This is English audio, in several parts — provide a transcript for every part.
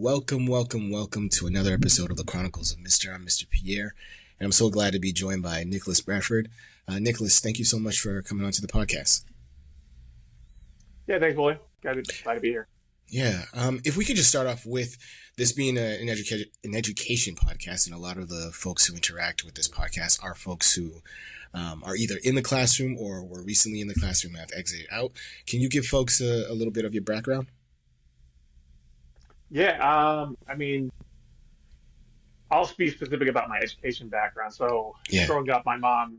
welcome to another episode of the Chronicles of Mister. I'm Mr. Pierre, and I'm so glad to be joined by Nicholas Bradford. Nicholas, thank you so much for coming on to the podcast. Yeah, thanks, Willie. Glad to be here. Yeah, if we could just start off with this being an education podcast, and a lot of the folks who interact with this podcast are folks who are either in the classroom or were recently in the classroom and have exited out. Can you give folks a little bit of your background? Yeah, I'll be specific about my education background. So, Yeah. growing up, my mom,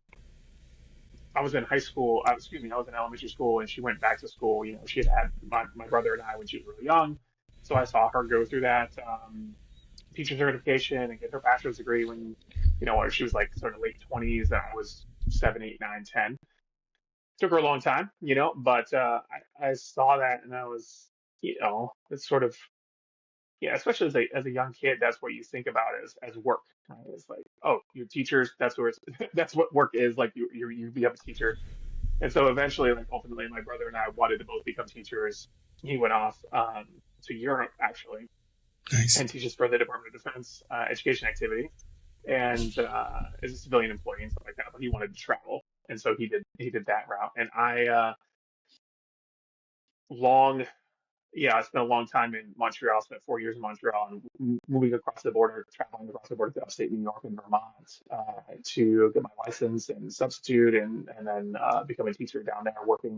I was in high school, I was in elementary school, and she went back to school. She had my brother and I when she was really young. So I saw her go through that teacher certification and get her bachelor's degree when, she was like sort of late 20s, and I was 7, 8, 9, 10. Took her a long time, but I saw that and I was, it's sort of, yeah, especially as a young kid, that's what you think about as work, right? It's like, oh, you're teachers. That's where that's what work is. Like you become a teacher, and so eventually, like ultimately, my brother and I wanted to both become teachers. He went off to Europe actually Nice. and teaches for the Department of Defense education activity, and as a civilian employee and stuff like that. But he wanted to travel, and so he did that route. And I long Yeah, I spent a long time in Montreal. Spent 4 years in Montreal and moving across the border, traveling across the border to upstate New York and Vermont to get my license and substitute, and then become a teacher down there, working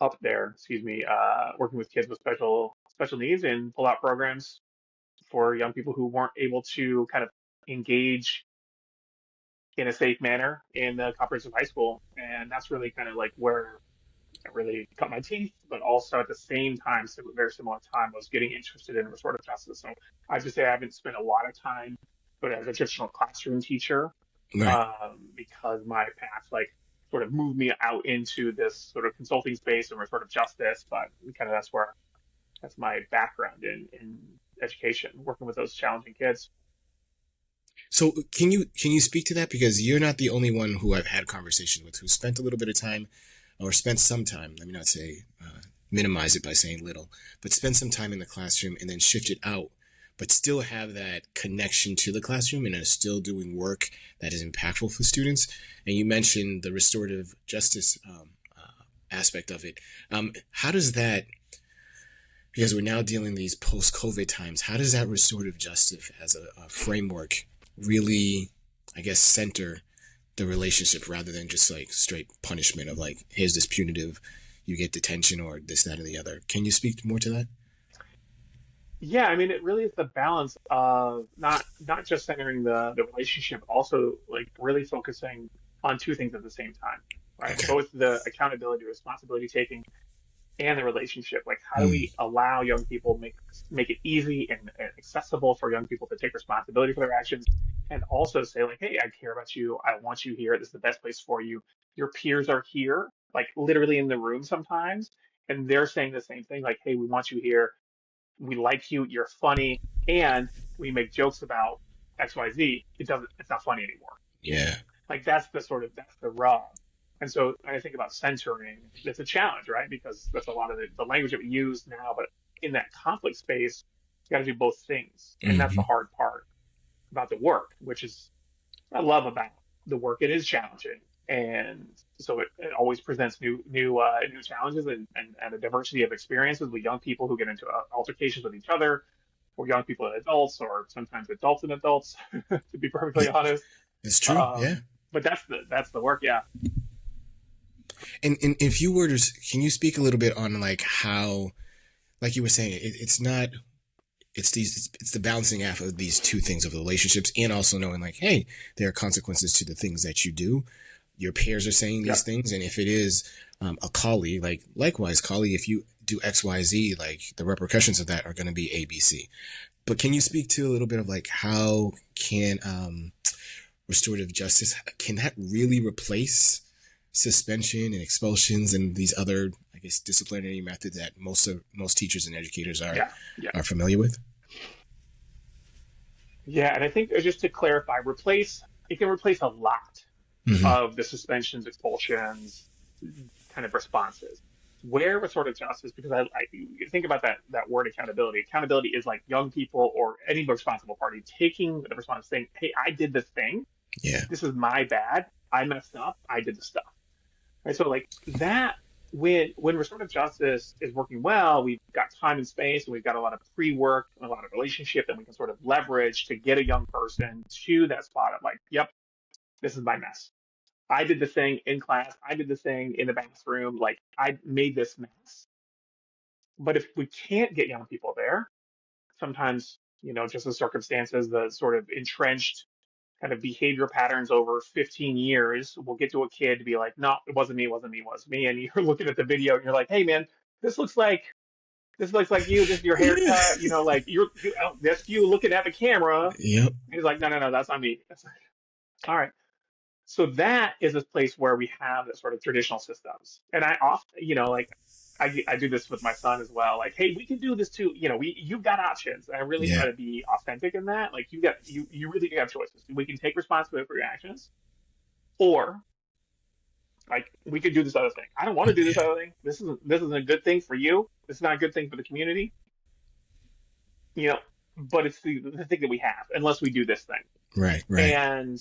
up there. Excuse me, working with kids with special needs and pull out programs for young people who weren't able to kind of engage in a safe manner in the comprehensive high school, and that's really kind of like where I really cut my teeth, but also at the same time, so very similar time, I was getting interested in restorative justice. So I have to say I haven't spent a lot of time, but as a traditional classroom teacher, Right. because my path like sort of moved me out into this sort of consulting space and restorative justice. But kind of that's my background in education, working with those challenging kids. So can you speak to that, because you're not the only one who I've had conversations with who spent a little bit of time, or spent some time. Let me not say minimize it by saying little, but spend some time in the classroom and then shift it out, but still have that connection to the classroom and are still doing work that is impactful for students. And you mentioned the restorative justice aspect of it. How does that, because we're now dealing these post-COVID times, how does that restorative justice as a framework really, I guess, center the relationship rather than just like straight punishment of like, here's this punitive, you get detention or this, that, or the other? Can you speak more to that? Yeah, it really is the balance of not just centering the relationship, also like really focusing on two things at the same time, right? Okay. Both the accountability, responsibility taking, and the relationship. Like, how do Mm, we allow young people, make it easy and accessible for young people to take responsibility for their actions, and also say like, hey, I care about you. I want you here. This is the best place for you. Your peers are here, like literally in the room sometimes, and they're saying the same thing, like, hey, we want you here. We like you. You're funny, and we make jokes about XYZ. It's not funny anymore. yeah. Like that's the rub. And so I think about censoring, it's a challenge, right? Because that's a lot of the language that we use now, but in that conflict space, you got to do both things. And that's the Hmm. hard part about the work, which is I love about the work. It is challenging. And so it always presents new challenges and a diversity of experiences with young people who get into altercations with each other, or young people and adults, or sometimes adults and adults, to be perfectly Yeah, honest. it's true. Yeah. Um, but that's the work, yeah. And if you were to, can you speak a little bit on like how, like you were saying, it's not, it's the balancing act of these two things of the relationships, and also knowing like, hey, there are consequences to the things that you do. Your peers are saying Yeah. these things, and if it is a colleague, like likewise, colleague, if you do X, Y, Z, like the repercussions of that are going to be A, B, C. But can you speak to a little bit of like how can restorative justice, can that really replace suspension and expulsions and these other, I guess, disciplinary methods that most teachers and educators Yeah. Yeah. are familiar with? Yeah. And I think just to clarify, it can replace a lot Hmm. of the suspensions, expulsions kind of responses. where restorative justice, because you think about that word accountability. Accountability is like young people or any responsible party taking the responsibility, saying, "Hey, I did this thing. Yeah. This is my bad. I messed up. I did the stuff." Right. So like that, when restorative justice is working well, we've got time and space, and we've got a lot of pre-work and a lot of relationship that we can sort of leverage to get a young person to that spot of like, "Yep, this is my mess. I did the thing in class. I did the thing in the bathroom. Like I made this mess." But if we can't get young people there, sometimes, just the circumstances, the sort of entrenched kind of behavior patterns over 15 years will get to a kid to be like, "No, it wasn't me, it wasn't me, it wasn't me." And you're looking at the video and you're like, "Hey man, this looks like you, this is your haircut, like that's you looking at the camera." And Yep. he's like, "No, no, no, that's not me." It's like, all right. So that is a place where we have that sort of traditional systems. And I often, like I do this with my son as well. Like, "Hey, we can do this too. You've got options." And I really Yeah. try to be authentic in that. Like you really do have choices. We can take responsibility for your actions, or like we could do this other thing. I don't want to do this other thing. This isn't a good thing for you. This is not a good thing for the community. You know, but it's the thing that we have, unless we do this thing. Right. Right. And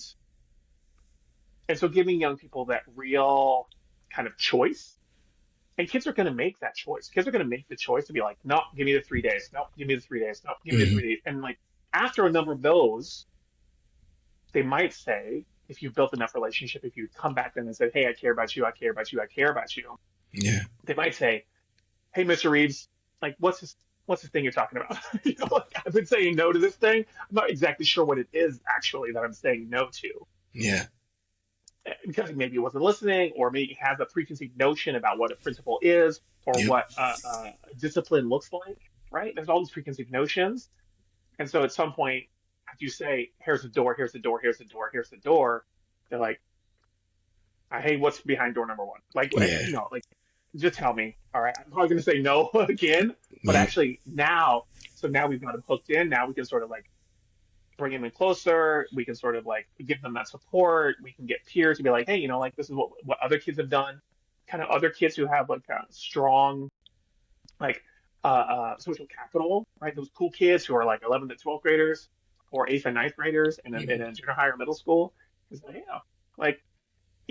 so giving young people that real kind of choice. And kids are going to make that choice. Kids are going to make the choice to be like, "No, give me the 3 days. No, give me the 3 days. No, give me the Hmm. 3 days." And like after a number of those, they might say, if you've built enough relationship, if you come back to them and say, "Hey, I care about you. I care about you. I care about you," Yeah. they might say, "Hey, Mr. Reeves, like, what's this thing you're talking about?" Like, "I've been saying no to this thing. I'm not exactly sure what it is actually that I'm saying no to." Yeah. Because maybe he wasn't listening, or maybe he has a preconceived notion about what a principle is, or Yep. what discipline looks like, right? There's all these preconceived notions. And so at some point, after you say, "Here's the door, here's the door, here's the door, here's the door," they're like, "Hey, what's behind door number one?" Like, Yeah. like, just tell me. All right. I'm probably going to say no again, but Yep. actually now, so now we've got him hooked in. Now we can sort of like bring them in closer. We can sort of like give them that support. We can get peers to be like, "Hey, like this is what other kids have done." Kind of other kids who have like a strong like social capital, right? Those cool kids who are like 11th to 12th graders or 8th and ninth graders in a junior high or middle school. Is like, like,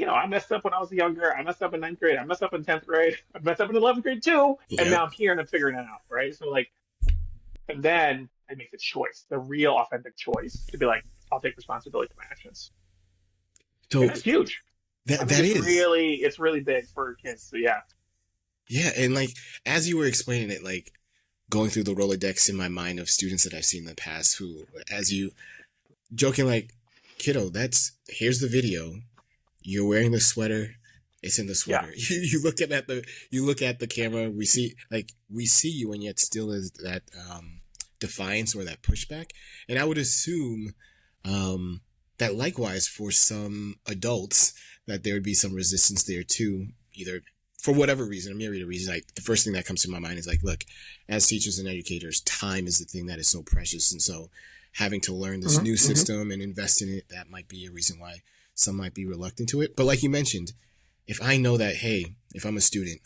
I messed up when I was younger. I messed up in ninth grade. I messed up in 10th grade. I messed up in 11th grade too. And Yep. now I'm here and I'm figuring it out, right? So like, and then I make the choice, the real authentic choice to be like, "I'll take responsibility for my actions." And So that's huge. I that think that it's is. really big for kids. So yeah. Yeah, and like as you were explaining it, like going through the Rolodex in my mind of students that I've seen in the past who, as you joking like, "Kiddo, that's here's the video. You're wearing the sweater. It's in the Yeah. sweater." You look at the camera. We see you, and yet still is that defiance or that pushback. And I would assume that likewise for some adults that there would be some resistance there too, either for whatever reason, a myriad of reasons. Like the first thing that comes to my mind is like, look, as teachers and educators, time is the thing that is so precious, and so having to learn this Hmm. new Hmm. system and invest in it, that might be a reason why some might be reluctant to it. But like you mentioned, if I know that, hey, if I'm a student,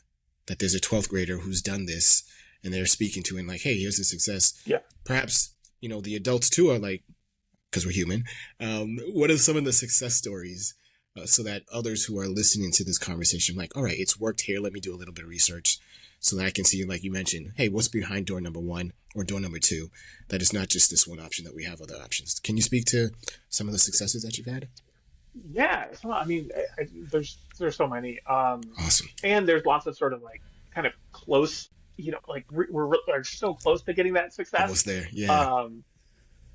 that there's a 12th grader who's done this and they're speaking to it and like, hey, here's the success, Yeah. perhaps, the adults too are like, because we're human, what are some of the success stories so that others who are listening to this conversation, like, all right, it's worked here. Let me do a little bit of research so that I can see, like you mentioned, hey, what's behind door number one or door number two? That is not just this one option, that we have other options. Can you speak to some of the successes that you've had? Yeah. So, I mean, there's so many. Awesome. And there's lots of sort of like kind of close, like we're so close to getting that success. Almost there. Yeah. Um,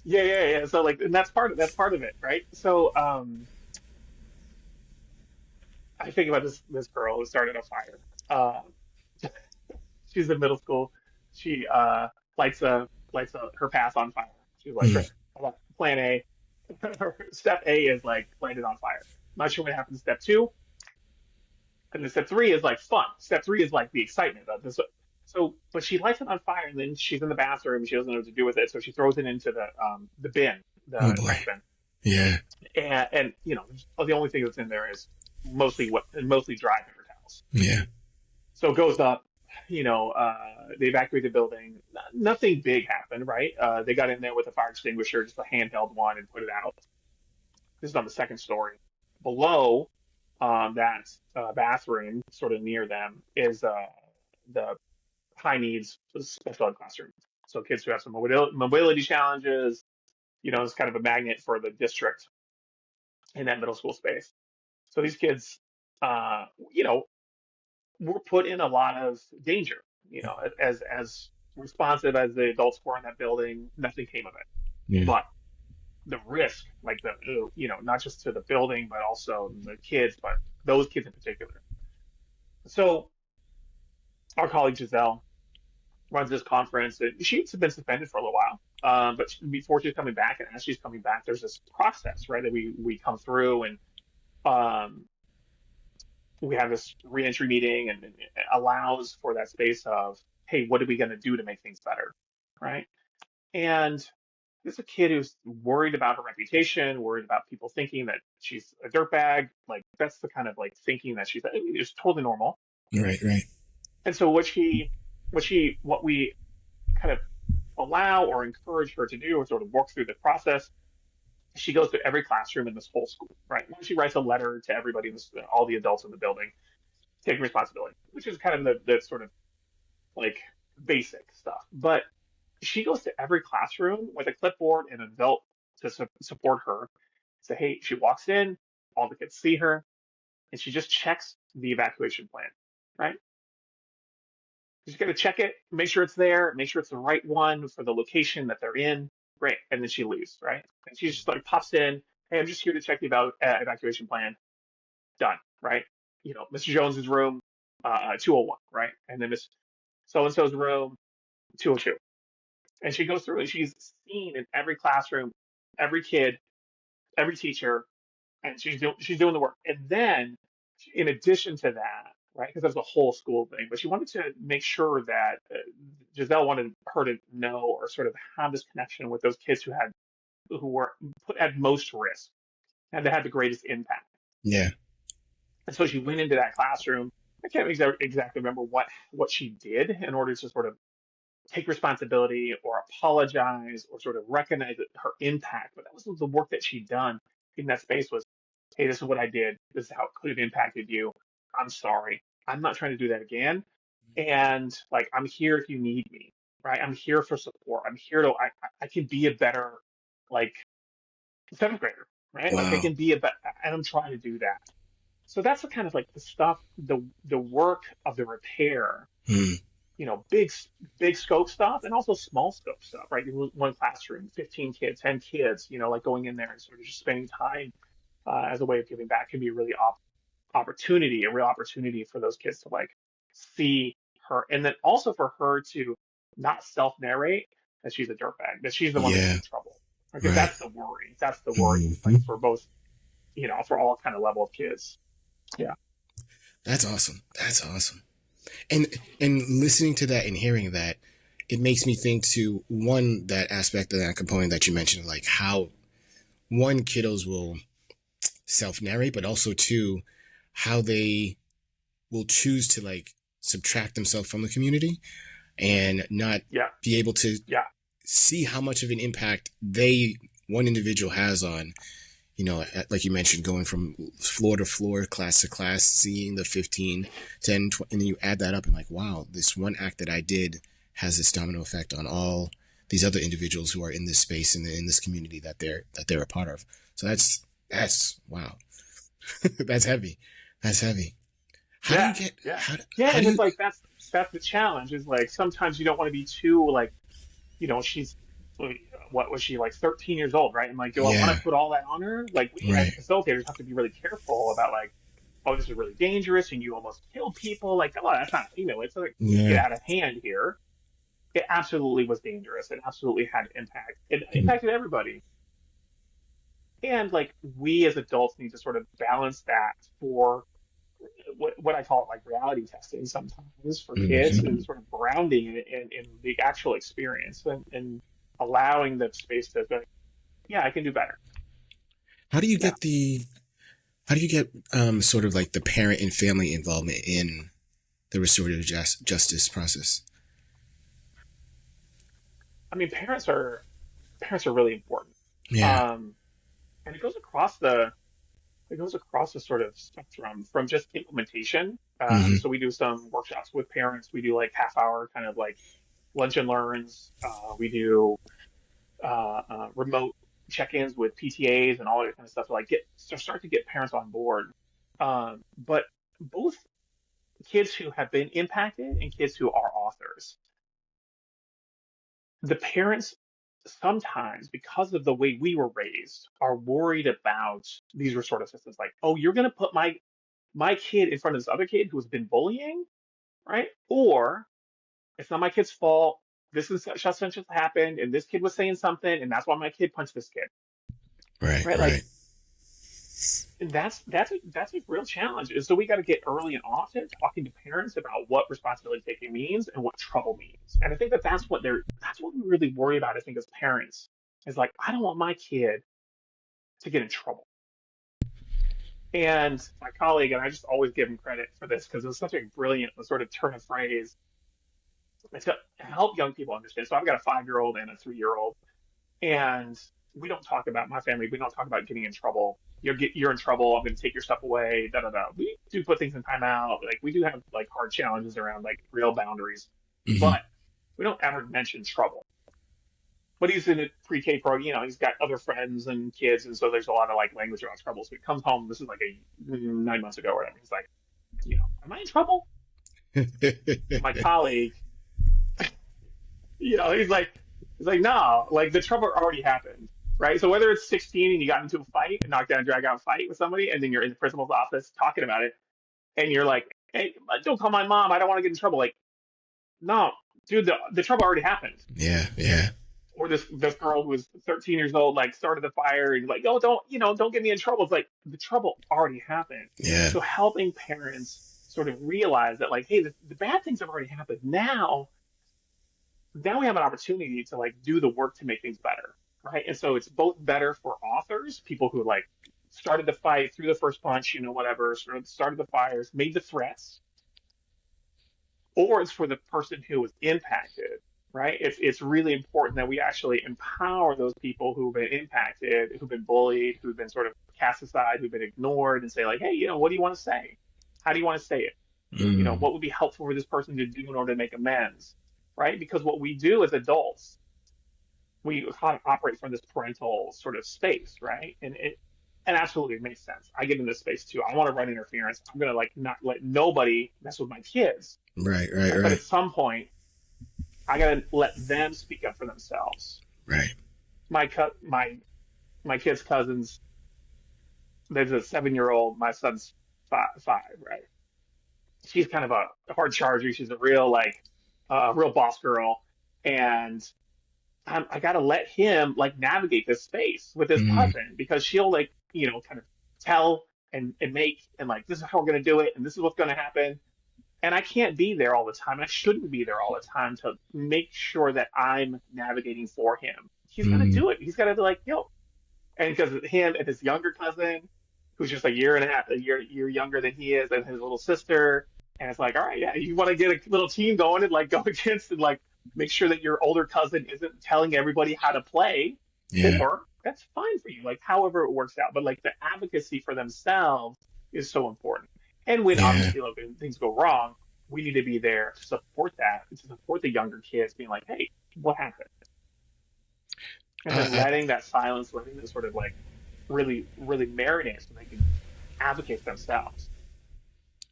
yeah, yeah, yeah. So like, and that's part of it, right? So, I think about this girl who started a fire. She's in middle school. She her path on fire. She's like, Mm, "Great, plan A." Step A is like light it on fire. Not sure what happens. Step two, and then step three is like fun. Step three is like the excitement of this. So, but she lights it on fire, and then she's in the bathroom. She doesn't know what to do with it, so she throws it into the bin, oh the boy. trash bin, Yeah. and the only thing that's in there is mostly dry paper towels. Yeah. So it goes up, they evacuate the building. Nothing big happened, right? They got in there with a fire extinguisher, just a handheld one, and put it out. This is on the second story. Below that bathroom, sort of near them, is the high needs special ed classroom. So kids who have some mobility challenges, it's kind of a magnet for the district in that middle school space. So these kids, uh, you know, were put in a lot of danger. As responsive as the adults were in that building, nothing came of it. Yeah. But the risk, like not just to the building, but also the kids, but those kids in particular. So our colleague Giselle runs this conference. And she's been suspended for a little while, but before she's coming back, and as she's coming back, there's this process, right, that we come through, and um, we have this reentry meeting, and it allows for that space of, hey, what are we going to do to make things better, right? And there's a kid who's worried about her reputation, worried about people thinking that she's a dirtbag. Like that's the kind of like thinking that she's it's totally normal. Right, right. And so what we kind of allow or encourage her to do or sort of work through the process. She goes to every classroom in this whole school, right? She writes a letter to everybody, all the adults in the building, taking responsibility, which is kind of the sort of like basic stuff. But she goes to every classroom with a clipboard and an adult to support her. So, hey, she walks in, all the kids see her, and she just checks the evacuation plan, right? She's got to check it, make sure it's there, make sure it's the right one for the location that they're in. Great. And then she leaves, right? And she just like pops in, hey, I'm just here to check the evacuation plan. Done, right? Mr. Jones's room, 201, right? And then Miss so and so's room, 202. And she goes through and she's seen in every classroom, every kid, every teacher, and she's doing the work. And then, in addition to that, right, because that was the whole school thing, but she wanted to make sure that Giselle wanted her to know or sort of have this connection with those kids who were put at most risk and that had the greatest impact. Yeah. And so she went into that classroom. I can't exactly remember what she did in order to sort of take responsibility or apologize or sort of recognize her impact. But that was the work that she'd done in that space was, hey, this is what I did. This is how it could have impacted you. I'm sorry. I'm not trying to do that again. And like, I'm here if you need me, right? I'm here for support. I'm here I can be a better, like, seventh grader, right? Like I Wow. can be a better, and I'm trying to do that. So that's the kind of like the stuff, the work of the repair, Hmm. big scope stuff and also small scope stuff, right? One classroom, 15 kids, 10 kids, like going in there and sort of just spending time as a way of giving back can be a really a real opportunity for those kids to like see her. And then also for her to not self-narrate that she's a dirtbag, that she's the one that got Yeah. in trouble. Because Right. that's the worry. That's the worry, like Hmm. for both, for all kind of level of kids. Yeah. That's awesome. That's awesome. And listening to that and hearing that, it makes me think to one, that aspect of that component that you mentioned, like how one, kiddos will self-narrate, but also two, how they will choose to like subtract themselves from the community and not Yeah. be able to Yeah. see how much of an impact one individual has on, like you mentioned, going from floor to floor, class to class, seeing the 15, 10, 20, and then you add that up and like, wow, this one act that I did has this domino effect on all these other individuals who are in this space and in this community that they're a part of. So that's wow. That's heavy. That's heavy. How do Yeah. you get, Yeah. how, Yeah. how And do it's you, like that's the challenge is like sometimes you don't want to be too like, she's what was she like 13 years old, right? And like, do I want yeah, to put all that on her? Like we as right. facilitators have to be really careful about like, oh, this is really dangerous and you almost killed people. Like, oh, that's not, it's like get Yeah. out of hand here. It absolutely was dangerous. It absolutely had impact. It impacted everybody. And like we as adults need to sort of balance that for what I call it like reality testing sometimes for kids Mm-hmm. and sort of grounding in the actual experience and allowing the space to go, yeah, I can do better. How do you Yeah. get sort of like the parent and family involvement in the restorative justice process? I mean, parents are really important. Yeah. Um, and it goes across the sort of spectrum from just implementation. Hmm. So we do some workshops with parents. We do like half hour kind of like lunch and learns. We do remote check-ins with PTAs and all that kind of stuff to like start to get parents on board. But both kids who have been impacted and kids who are authors, the parents sometimes, because of the way we were raised, are worried about these restorative systems. Like, oh, you're going to put my kid in front of this other kid who has been bullying, right? Or it's not my kid's fault. This is such and such happened, and this kid was saying something, and that's why my kid punched this kid, Right. right? Like, Right. and that's a real challenge. And so we got to get early and often talking to parents about what responsibility taking means and what trouble means. And I think that that's what we really worry about. I think as parents is like, I don't want my kid to get in trouble. And my colleague, and I just always give him credit for this because it was such a brilliant sort of turn of phrase. It's to help young people understand. So I've got a 5-year old and a 3-year old, and we don't talk about my family. We don't talk about getting in trouble. You're in trouble. I'm going to take your stuff away. Da da da. We do put things in timeout. Like we do have like hard challenges around like real boundaries, Hmm. but we don't ever mention trouble. But he's in a pre-K program. You know, he's got other friends and kids, and so there's a lot of like language about trouble. So he comes home. This is like a 9 months ago or whatever. He's like, am I in trouble? My colleague, he's like, no, like the trouble already happened, right? So whether it's 16 and you got into a fight, a knockdown, drag out fight with somebody, and then you're in the principal's office talking about it, and you're like, hey, don't call my mom. I don't want to get in trouble. Like, no, dude, the trouble already happened. Yeah. Yeah. Or this girl who was 13 years old, like started the fire, and like, oh, don't get me in trouble. It's like the trouble already happened. Yeah. So helping parents sort of realize that, like, hey, the bad things have already happened. Now we have an opportunity to like do the work to make things better, right? And so it's both better for authors, people who like started the fight, threw the first punch, whatever, sort of started the fires, made the threats, or it's for the person who was impacted, right? It's really important that we actually empower those people who've been impacted, who've been bullied, who've been sort of cast aside, who've been ignored, and say like, hey, what do you want to say? How do you want to say it? Mm. What would be helpful for this person to do in order to make amends, right? Because what we do as adults, we kind of operate from this parental sort of space, right? And absolutely it makes sense. I get in this space too. I want to run interference. I'm gonna like not let nobody mess with my kids, Right. Right. right? But Right. at some point, I gotta let them speak up for themselves. Right. My cut my kids' cousins. There's a 7-year old. My son's five, right? She's kind of a hard charger. She's a real like real boss girl, and I got to let him like navigate this space with his Mm. cousin because she'll like, kind of tell and make and like, this is how we're going to do it. And this is what's going to happen. And I can't be there all the time. I shouldn't be there all the time to make sure that I'm navigating for him. He's got to Mm. do it. He's got to be like, and because him and his younger cousin, who's just a year and a half, a year younger than he is, and his little sister, and it's like, all right, yeah, you want to get a little team going and like go against and like make sure that your older cousin isn't telling everybody how to play, Yeah. or that's fine for you, like however it works out. But like the advocacy for themselves is so important. And when Yeah. obviously like, when things go wrong, we need to be there to support that, to support the younger kids, being like, hey, what happened? And then I letting that silence, letting them sort of like really, really marinate so they can advocate for themselves.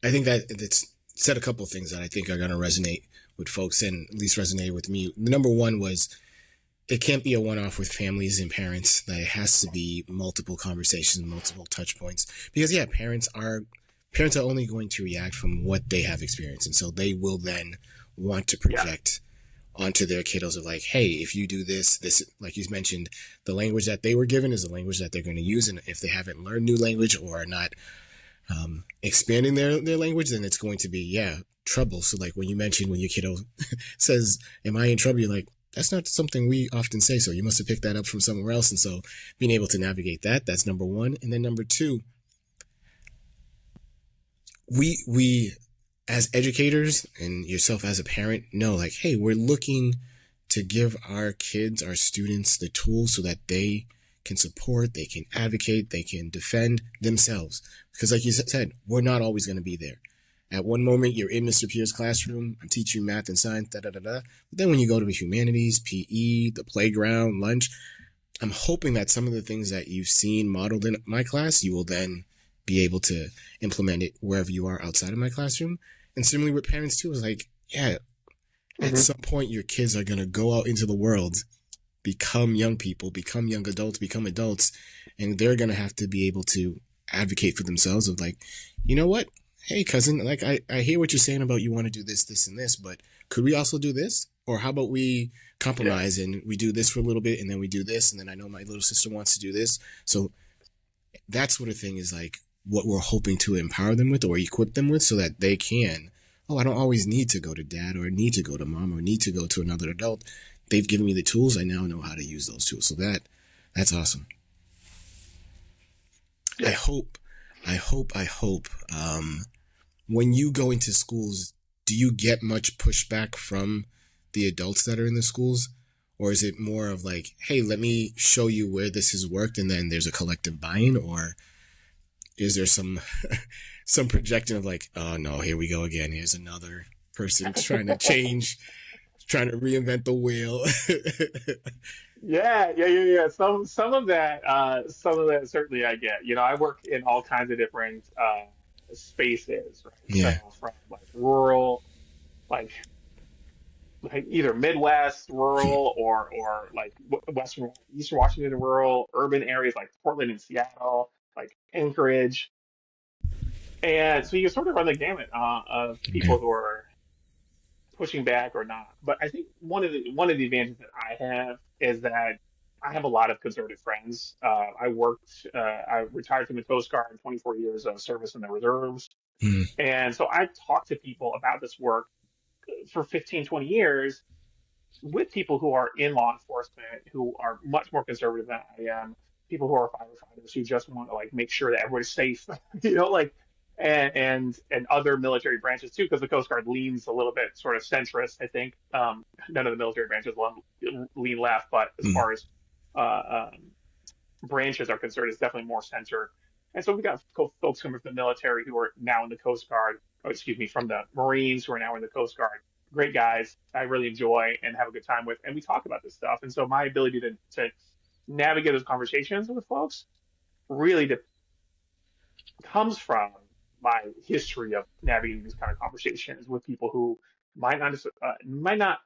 I think that it's said a couple of things that I think are going to resonate with folks and at least resonate with me. The number one was it can't be a one-off with families and parents. That it has to be multiple conversations, multiple touch points. Because yeah, parents are only going to react from what they have experienced, and so they will then want to Yeah. project onto their kiddos of like, hey, if you do this, like you mentioned, the language that they were given is the language that they're going to use, and if they haven't learned new language or are not expanding their language, then it's going to be trouble. So like when you mentioned when your kiddo says, "Am I in trouble?" You're like, that's not something we often say. So you must have picked that up from somewhere else. And so being able to navigate that's number one. And then number two, we as educators and yourself as a parent know, like, hey, we're looking to give our kids, our students, the tools so that they can support, they can advocate, they can defend themselves. Because, like you said, we're not always going to be there. At one moment, you're in Mr. Pierre's classroom, I'm teaching you math and science, da da da da. But then when you go to the humanities, PE, the playground, lunch, I'm hoping that some of the things that you've seen modeled in my class, you will then be able to implement it wherever you are outside of my classroom. And similarly with parents too, is like, yeah, at Hmm. some point your kids are going to go out into the world, become young people, become young adults, become adults, and they're going to have to be able to advocate for themselves of like, you know what? Hey, cousin, like I hear what you're saying about you want to do this, this, and this, but could we also do this? Or how about we Yeah. compromise and we do this for a little bit and then we do this and then I know my little sister wants to do this. So that sort of thing is like what we're hoping to empower them with or equip them with so that they can, oh, I don't always need to go to dad or need to go to mom or need to go to another adult. They've given me the tools. I now know how to use those tools. So that's awesome. I Yeah. hope, I hope, when you go into schools, do you get much pushback from the adults that are in the schools? Or is it more of like, hey, let me show you where this has worked and then there's a collective buy-in? Or is there some some projection of like, oh no, here we go again. Here's another person trying to change, trying to reinvent the wheel. Yeah. Some of that certainly I get. You know, I work in all kinds of different spaces, right? Yeah. So from like rural, like either Midwest rural or like Western Eastern Washington rural, urban areas like Portland and Seattle, like Anchorage, and so you sort of run the gamut of Yeah. people who are pushing back or not. But I think one of the advantages that I have is that I have a lot of conservative friends. I retired from the Coast Guard in 24 years of service in the reserves. Mm, And so I talked to people about this work for 15, 20 years with people who are in law enforcement who are much more conservative than I am, people who are firefighters who just want to like make sure that everybody's safe, you know, like and other military branches too, because the Coast Guard leans a little bit sort of centrist, I think. None of the military branches lean left, but as mm, far as branches are concerned, it's definitely more centered. And so we got folks coming from the military who are now in the Coast Guard, or excuse me, from the Marines who are now in the Coast Guard. Great guys, I really enjoy and have a good time with, and we talk about this stuff. And so my ability to navigate those conversations with folks really comes from my history of navigating these kind of conversations with people who might not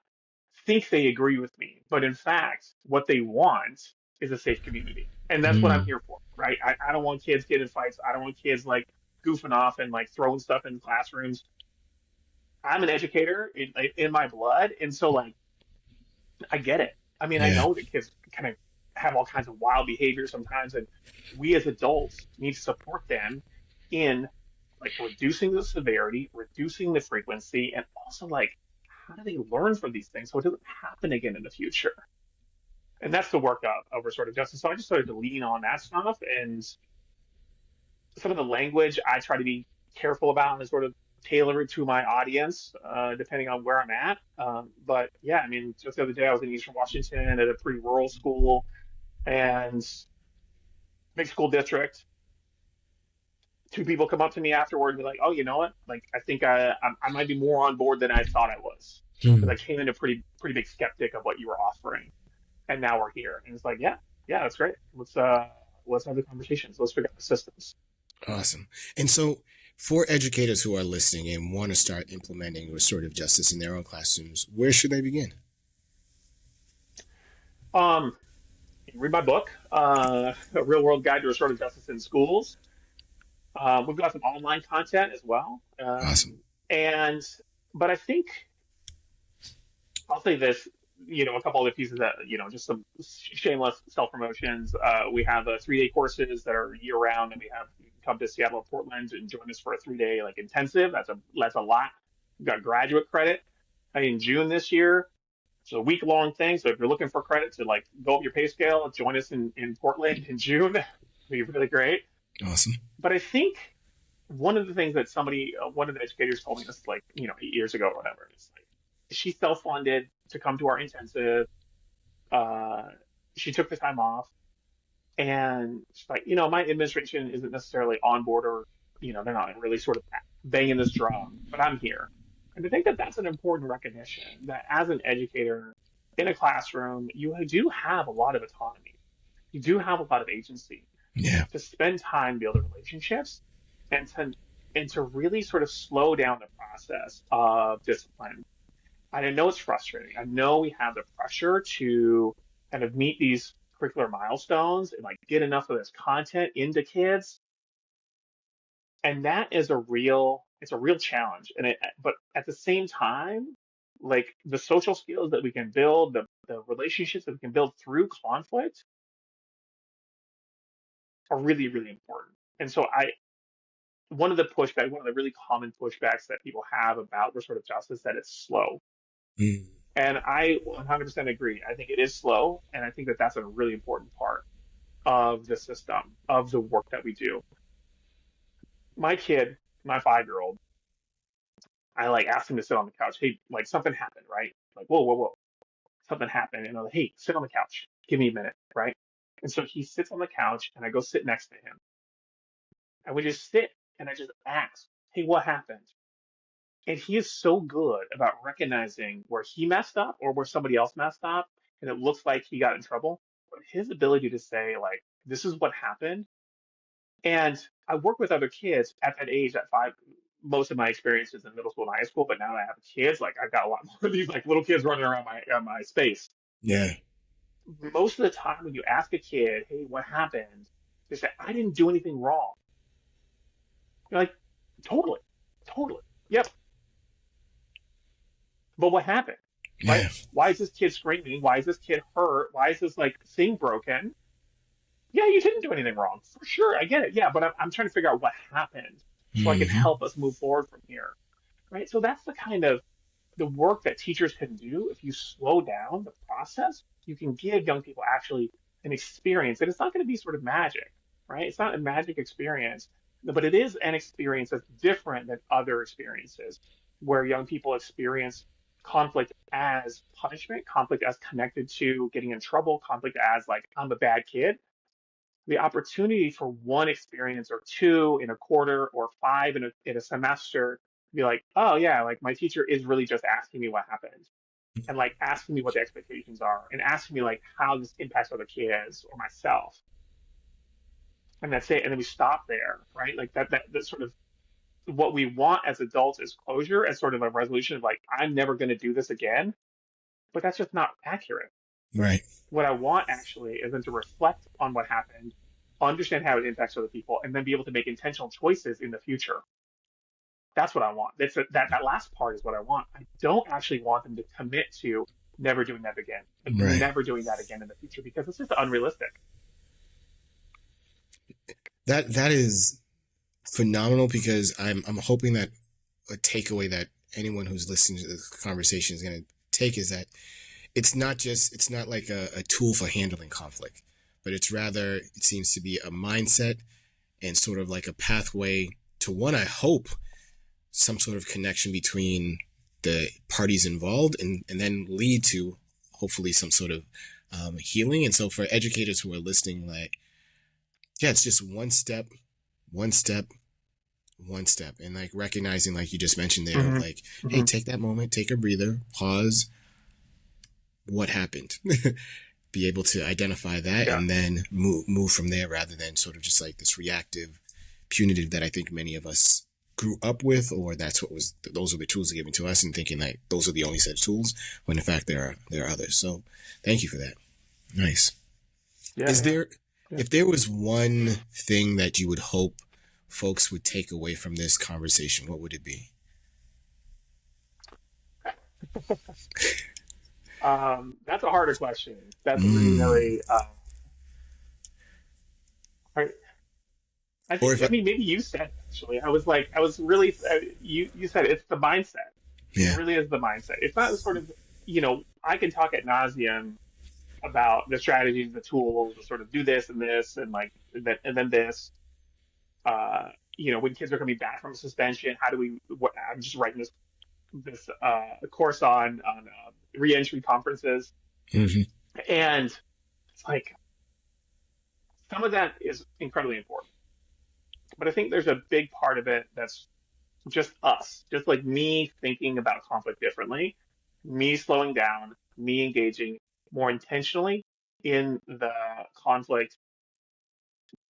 think they agree with me, but in fact, what they want is a safe community. And that's what I'm mm. here for, right? I don't want kids getting in fights. I don't want kids like goofing off and like throwing stuff in classrooms. I'm an educator in my blood. And so, like, I get it. I mean, I Yeah. know that kids kind of have all kinds of wild behavior sometimes. And we as adults need to support them in like reducing the severity, reducing the frequency, and also like, how do they learn from these things so it doesn't happen again in the future? And that's the work of restorative justice. So I just started to lean on that stuff and some of the language I try to be careful about and sort of tailor it to my audience, depending on where I'm at. But yeah, I mean, just the other day I was in Eastern Washington at a pretty rural school and big school district. Two people come up to me afterward and be like, "Oh, you know what? Like, I think I might be more on board than I thought I was because Mm. I came in a pretty big skeptic of what you were offering." And now we're here. And it's like, yeah, that's great. Let's have the conversations. Let's figure out the systems. Awesome. And so, for educators who are listening and want to start implementing restorative justice in their own classrooms, where should they begin? Um, read my book, A Real World Guide to Restorative Justice in Schools. We've got some online content as well. Awesome. And but I think I'll say this, you know, a couple other pieces that, you know, just some shameless self promotions. We have 3 day courses that are year round, and we have you can come to Seattle or Portland and join us for a 3 day like intensive. That's a lot. We've got graduate credit in June this year. It's a week long thing. So if you're looking for credit to like go up your pay scale, join us in Portland in June. It'd be really great. Awesome. But I think one of the things that one of the educators told me this like, 8 years ago or whatever, it's like she self-funded to come to our intensive. Uh, she took the time off and she's like, my administration isn't necessarily on board or, they're not really sort of banging this drum, but I'm here. And I think that that's an important recognition that as an educator in a classroom, you do have a lot of autonomy. You do have a lot of agency Yeah. to spend time building relationships and to really sort of slow down the process of discipline. And I know it's frustrating. I know we have the pressure to kind of meet these curricular milestones and like get enough of this content into kids. And that is it's a real challenge. But at the same time, like the social skills that we can build, the relationships that we can build through conflict are really, really important. And so one of the really common pushbacks that people have about restorative justice that it's slow. Mm. And I 100% agree. I think it is slow, and I think that that's a really important part of the system, of the work that we do. My kid, my 5-year-old, I like asked him to sit on the couch. Hey, like something happened, right? Like, whoa, whoa, whoa, something happened. And I'm like, hey, sit on the couch. Give me a minute, right? And so he sits on the couch, and I go sit next to him. And we just sit, and I just ask, hey, what happened? And he is so good about recognizing where he messed up or where somebody else messed up, and it looks like he got in trouble. But his ability to say, like, this is what happened. And I work with other kids at that age, at 5. Most of my experiences in middle school and high school, but now that I have kids, like I've got a lot more of these like little kids running around my space. Yeah. Most of the time, when you ask a kid, "Hey, what happened?" They say, "I didn't do anything wrong." You're like, "Totally, totally, yep." But what happened, right? Yeah. Why is this kid screaming? Why is this kid hurt? Why is this like thing broken? Yeah, you didn't do anything wrong. For sure. I get it. Yeah, but I'm trying to figure out what happened so I can Hmm. help us move forward from here. Right. So that's the kind of the work that teachers can do. If you slow down the process, you can give young people actually an experience. And it's not going to be sort of magic, right? It's not a magic experience, but it is an experience that's different than other experiences where young people experience conflict as punishment, conflict as connected to getting in trouble, conflict as like, I'm a bad kid. The opportunity for one experience or two in a quarter or five in a semester to be like, oh yeah, like my teacher is really just asking me what happened and like asking me what the expectations are and asking me like how this impacts other kids or myself. And that's it. And then we stop there, right? Like that sort of what we want as adults is closure as sort of a resolution of like, I'm never going to do this again. But that's just not accurate. Right. What I want actually is then to reflect on what happened, understand how it impacts other people, and then be able to make intentional choices in the future. That's what I want. That last part is what I want. I don't actually want them to commit to never doing that again, like Right. never doing that again in the future, because it's just unrealistic. That is phenomenal because I'm hoping that a takeaway that anyone who's listening to this conversation is going to take is that it's not like a tool for handling conflict, but it's rather, it seems to be a mindset and sort of like a pathway to one, I hope, some sort of connection between the parties involved and then lead to hopefully some sort of healing. And so for educators who are listening, like, yeah, it's just one step, one step. And like recognizing, like you just mentioned there, of Mm-hmm. like, hey, Mm-hmm. take that moment, take a breather, pause, what happened? Be able to identify that Yeah. and then move from there rather than sort of just like this reactive punitive that I think many of us grew up with, or that's what was, those are the tools given to us, and thinking like those are the only set of tools when in fact there are others. So thank you for that. Nice. Yeah. Is Yeah. there, Yeah. if there was one thing that you would hope folks would take away from this conversation, what would it be? That's a harder question. That's Mm. really hard. I Or think, if I I, mean, maybe you said it, actually. I was really, you said it's the mindset. It yeah. really is the mindset. It's not sort of, I can talk at nauseum about the strategies, the tools, to sort of do this and this and like that, and then this. when kids are coming back from suspension, how do we? What I'm just writing this course on reentry conferences, Hmm. and it's like some of that is incredibly important, but I think there's a big part of it that's just us, just like me thinking about conflict differently, me slowing down, me engaging more intentionally in the conflict,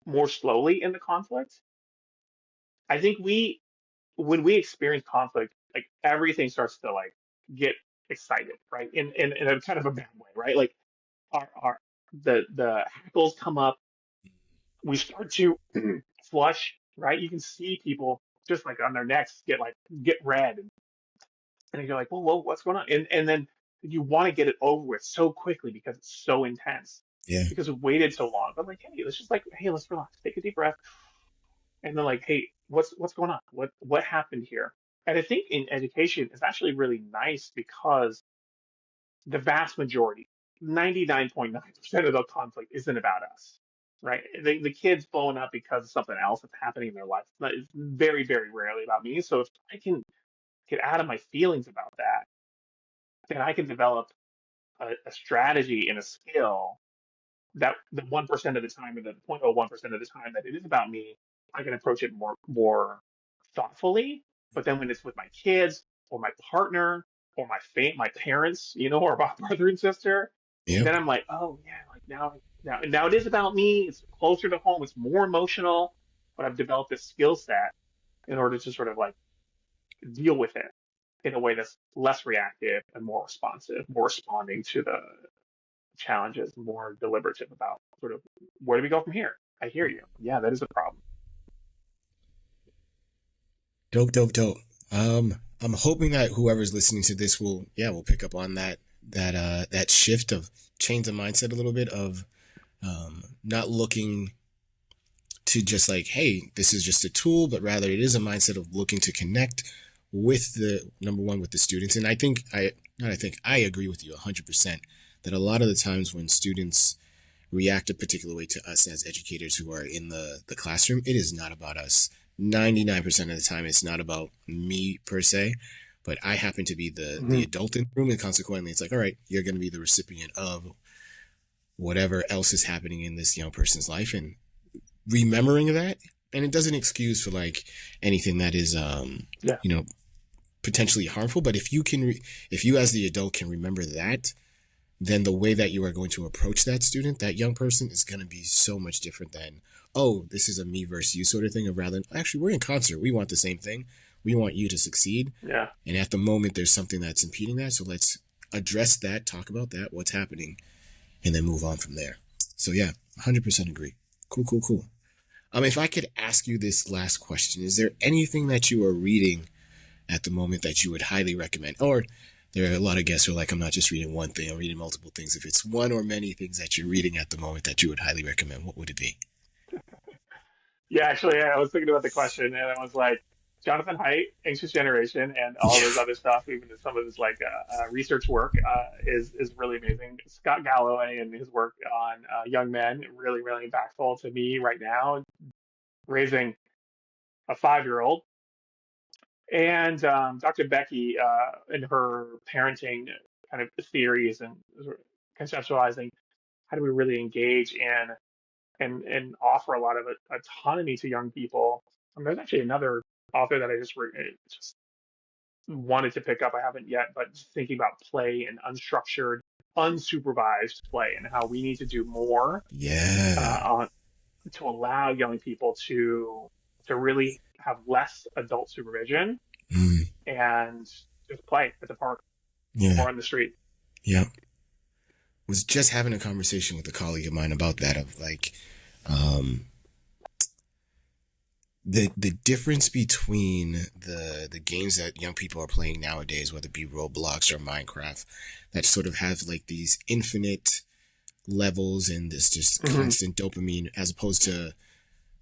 more slowly in the conflict. I think when we experience conflict, like everything starts to like get excited, right? In a kind of a bad way, right? Like our the hackles come up, we start to flush, right? You can see people just like on their necks get red, and you're like, well, whoa, what's going on? And then you want to get it over with so quickly because it's so intense, Yeah. because we've waited so long. But like, hey, let's just like, hey, let's relax, take a deep breath, and then like, hey, what's going on? What happened here? And I think in education, it's actually really nice because the vast majority, 99.9% of the conflict isn't about us, right? The kids blowing up because of something else that's happening in their life. It's very, very rarely about me. So if I can get out of my feelings about that, then I can develop a strategy and a skill that the 1% of the time, or the 0.01% of the time that it is about me, I can approach it more thoughtfully. But then when it's with my kids or my partner or my parents, or my brother and sister, Yep. then I'm like, oh yeah, like now it is about me. It's closer to home. It's more emotional, but I've developed this skill set in order to sort of like deal with it in a way that's less reactive and more responsive, more responding to the challenges, more deliberative about sort of where do we go from here? I hear you. Yeah, that is a problem. Dope, dope, dope. I'm hoping that whoever's listening to this will pick up on that shift of change the mindset a little bit of not looking to just like, hey, this is just a tool, but rather it is a mindset of looking to connect with the number one with the students. And I agree with you 100% that a lot of the times when students react a particular way to us as educators who are in the classroom, it is not about us. 99% of the time, it's not about me per se, but I happen to be the Mm-hmm. adult in the room, and consequently, it's like, all right, you're going to be the recipient of whatever else is happening in this young person's life, and remembering that, and it doesn't excuse for like anything that is, Yeah. you know, potentially harmful. But if you as the adult can remember that, then the way that you are going to approach that student, that young person, is going to be so much different than, oh, this is a me versus you sort of thing, of rather than, actually, we're in concert. We want the same thing. We want you to succeed. Yeah. And at the moment, there's something that's impeding that. So let's address that, talk about that, what's happening, and then move on from there. So yeah, 100% agree. Cool, cool, cool. If I could ask you this last question, is there anything that you are reading at the moment that you would highly recommend? Or there are a lot of guests who are like, I'm not just reading one thing, I'm reading multiple things. If it's one or many things that you're reading at the moment that you would highly recommend, what would it be? Yeah, actually, I was thinking about the question, and I was like, Jonathan Haidt, Anxious Generation, and all of Yeah. his other stuff, even some of his like research work, is really amazing. Scott Galloway and his work on young men, really, really impactful to me right now, raising a 5-year-old. And Dr. Becky, in her parenting kind of theories and sort of conceptualizing how do we really engage in and offer a lot of autonomy to young people. There's actually another author that I just wanted to pick up. I haven't yet, but just thinking about play and unstructured, unsupervised play, and how we need to do more Yeah. on to allow young people to really have less adult supervision Mm, and just play at the park yeah. or on the street. Yeah. Was just having a conversation with a colleague of mine about that, of like, um, the difference between the games that young people are playing nowadays, whether it be Roblox or Minecraft, that sort of have like these infinite levels and this just Hmm. constant dopamine, as opposed to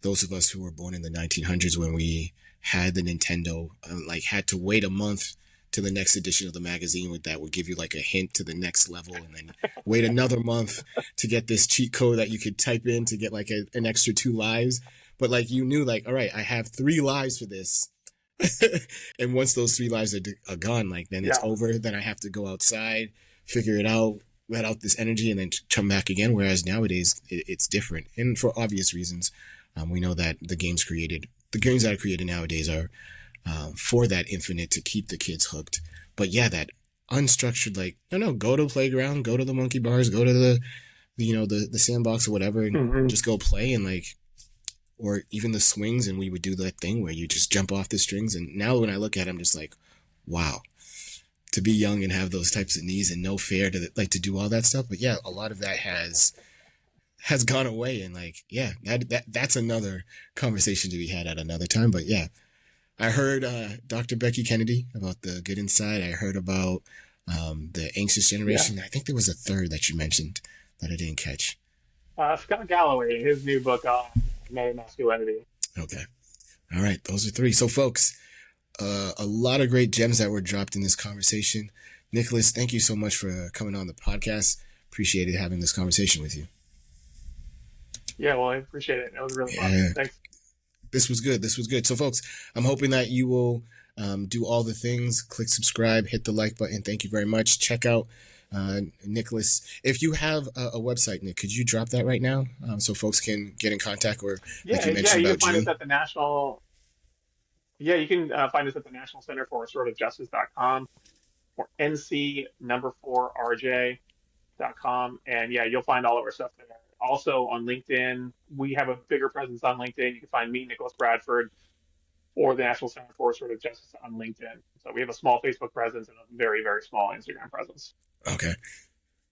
those of us who were born in the 1900s when we had the Nintendo, like had to wait a month to the next edition of the magazine with that would give you like a hint to the next level, and then wait another month to get this cheat code that you could type in to get like an extra 2 lives. but like you knew, like, all right, I have 3 lives for this. And once those 3 lives are gone, like then it's Yeah. over. Then I have to go outside, figure it out, let out this energy, and then come back again. Whereas nowadays it's different, and for obvious reasons. We know that the games that are created nowadays are for that infinite to keep the kids hooked. But yeah, that unstructured, like, no, go to the playground, go to the monkey bars, go to the sandbox or whatever, and Hmm. just go play, and like, or even the swings, and we would do that thing where you just jump off the strings. And now when I look at it, I'm just like, wow, to be young and have those types of knees and no fear to do all that stuff. But yeah, a lot of that has gone away, and like, yeah, that's another conversation to be had at another time. But yeah, I heard Dr. Becky Kennedy about the good inside. I heard about the anxious Yeah. generation. I think there was a third that you mentioned that I didn't catch. Scott Galloway, his new book on masculinity. Okay. All right. Those are 3. So, folks, a lot of great gems that were dropped in this conversation. Nicholas, thank you so much for coming on the podcast. Appreciated having this conversation with you. Yeah, well, I appreciate it. It was really fun. Yeah, Thanks. this was good. This was good. So, folks, I'm hoping that you will do all the things. Click subscribe, hit the like button. Thank you very much. Check out Nicholas. If you have a website, Nick, could you drop that right now so folks can get in contact, or like Yeah, you yeah, mentioned you can about find us June? at the National. Yeah, you can find us at the National Center for Restorative Justice.com or NC number 4RJ.com. And yeah, you'll find all of our stuff there. Also on LinkedIn, we have a bigger presence on LinkedIn. You can find me, Nicholas Bradford, or the National Center for Restorative Justice on LinkedIn. So we have a small Facebook presence and a very, very small Instagram presence. Okay.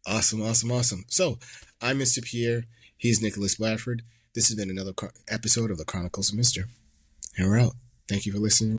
Awesome, awesome, awesome. So, I'm Mr. Pierre. He's Nicholas Bradford. This has been another episode of the Chronicles of Mister. And we're out. Thank you for listening.